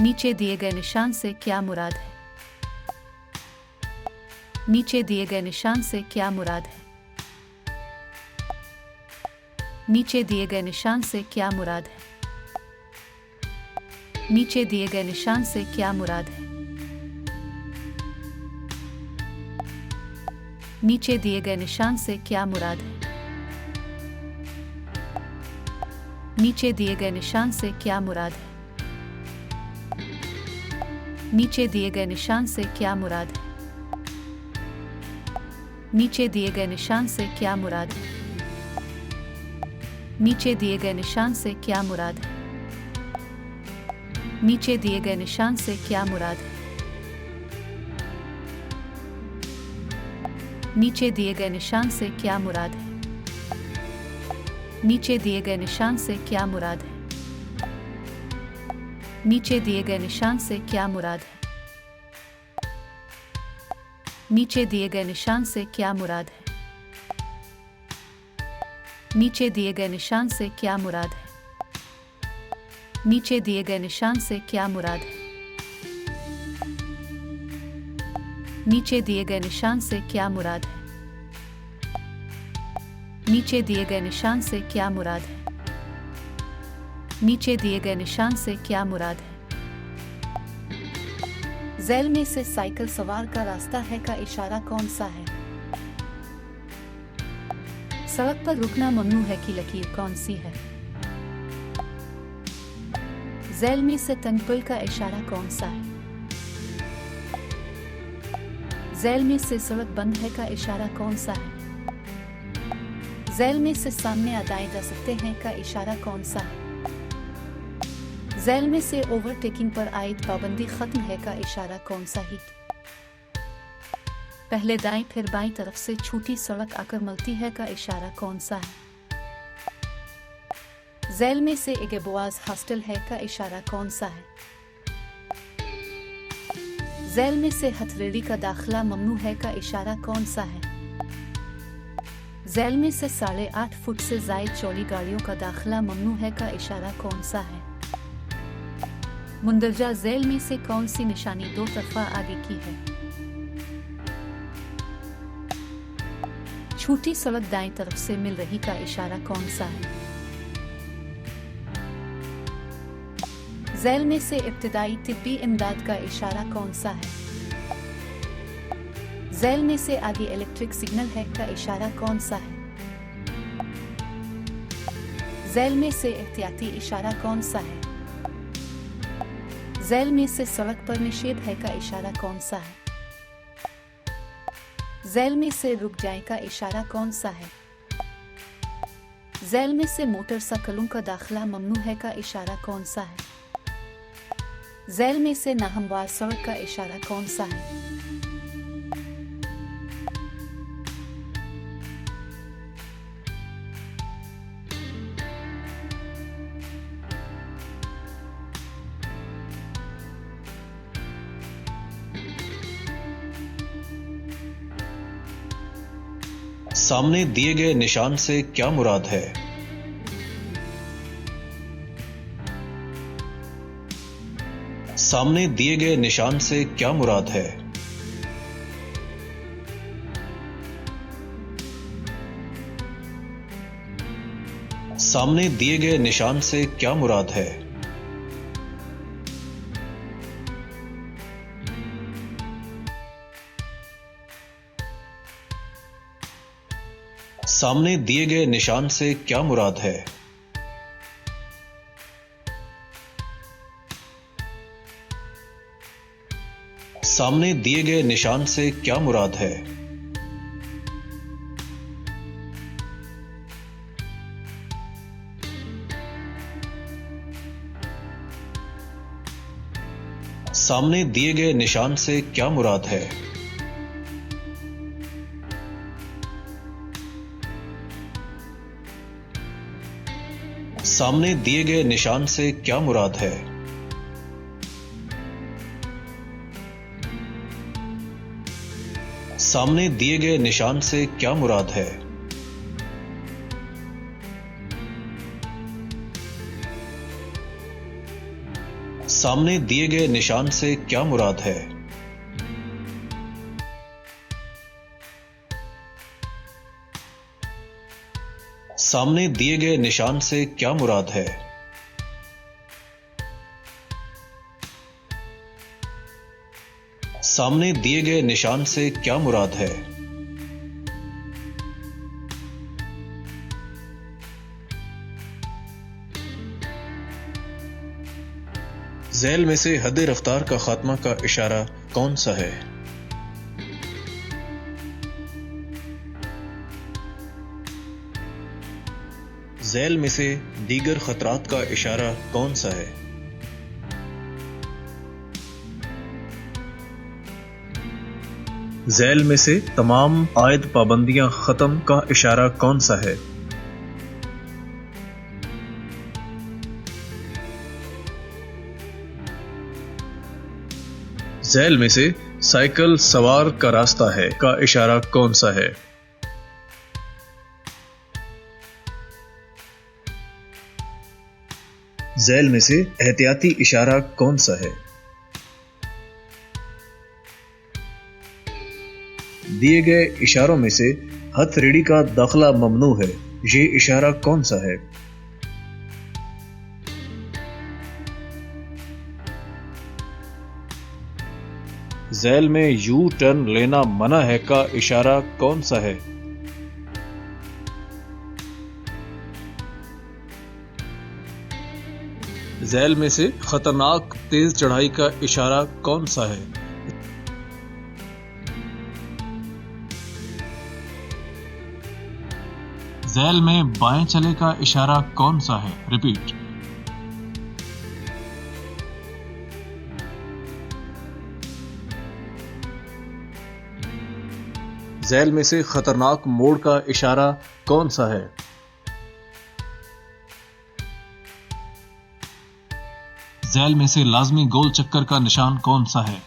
नीचे दिए गए निशान से क्या मुराद है? नीचे दिए गए निशान से क्या मुराद है? नीचे दिए गए निशान से क्या मुराद है? नीचे दिए गए निशान से क्या मुराद है? नीचे दिए गए निशान से क्या मुराद है? नीचे दिए गए निशान से क्या मुराद है? नीचे दिए गए निशान से क्या मुराद है? नीचे दिए गए निशान से क्या मुराद है? नीचे दिए गए निशान से क्या मुराद है? नीचे दिए गए निशान से क्या मुराद है? नीचे दिए गए निशान से क्या मुराद है? नीचे दिए गए निशान से क्या मुराद है? नीचे दिए गए निशान से क्या मुराद है? नीचे दिए गए निशान से क्या मुराद है? नीचे दिए गए निशान से क्या मुराद है? नीचे दिए गए निशान से क्या मुराद है? नीचे दिए गए निशान से क्या मुराद है? नीचे दिए गए निशान से क्या मुराद है? नीचे दिए गए निशान से क्या मुराद है? झैल में से साइकिल सवार का रास्ता है का इशारा कौन सा है? सड़क पर रुकना ममनू है की लकीर कौन सी है? झैल में से तनपुल का इशारा कौन सा है? झैल में से सड़क बंद है का इशारा कौन सा है? झैल में से सामने आए जा सकते हैं का इशारा कौन सा है? झैल में से ओवरटेकिंग पर आयद पाबंदी खत्म है का इशारा कौन सा है? पहले दाएं फिर बाईं तरफ से छूटी सड़क आकर मिलती है का इशारा कौन सा है? झैल में से एक बोआज हॉस्टल है का इशारा कौन सा है? झैल में से हथेली का दाखिला ममनू है का इशारा कौन सा है? झैल में से 8.5 फुट से जायद चौड़ी गाड़ियों का दाखिला ममनू है का इशारा कौन सा है? मुंदरजा झैल में से कौन सी निशानी 2 तरफा आगे की है? छूटी सड़क दाएं तरफ से मिल रही का इशारा कौन सा है? झैल में से इब्तिदाई तिब्बी इमदाद का इशारा कौन सा है? झैल में से आगे इलेक्ट्रिक सिग्नल है का इशारा कौन सा है? झैल में से एहतियाती इशारा कौन सा है? झैल में से सड़क पर निषेध है का इशारा कौन सा है? झैल में से रुक जाए का इशारा कौन सा है? झैल में से मोटरसाइकिलों का दाखिला ममनू है का इशारा कौन सा है? झैल में से नाहमवार सड़क का इशारा कौन सा है? सामने दिए गए निशान से क्या मुराद है? सामने दिए गए निशान से क्या मुराद है? सामने दिए गए निशान से क्या मुराद है? सामने दिए गए निशान से क्या मुराद है? सामने दिए गए निशान से क्या मुराद है? सामने दिए गए निशान से क्या मुराद है? सामने दिए गए निशान से क्या मुराद है? सामने दिए गए निशान से क्या मुराद है? सामने दिए गए निशान से क्या मुराद है? सामने दिए गए निशान से क्या मुराद है? सामने दिए गए निशान से क्या मुराद है? झैल में से हद रफ्तार का खात्मा का इशारा कौन सा है? झैल में से दीगर खतरात का इशारा कौन सा है? झैल में से तमाम आयद पाबंदियां खत्म का इशारा कौन सा है? झैल में से साइकिल सवार का रास्ता है का इशारा कौन सा है? झैल में से एहतियाती इशारा कौन सा है? दिए गए इशारों में से हथेली का दाखिला ममनू है, ये इशारा कौन सा है? झैल में यू टर्न लेना मना है का इशारा कौन सा है? झैल में से खतरनाक तेज चढ़ाई का इशारा कौन सा है? झैल में बाएं चले का इशारा कौन सा है? रिपीट। झैल में से खतरनाक मोड़ का इशारा कौन सा है? झैल में से लाजमी गोल चक्कर का निशान कौन सा है?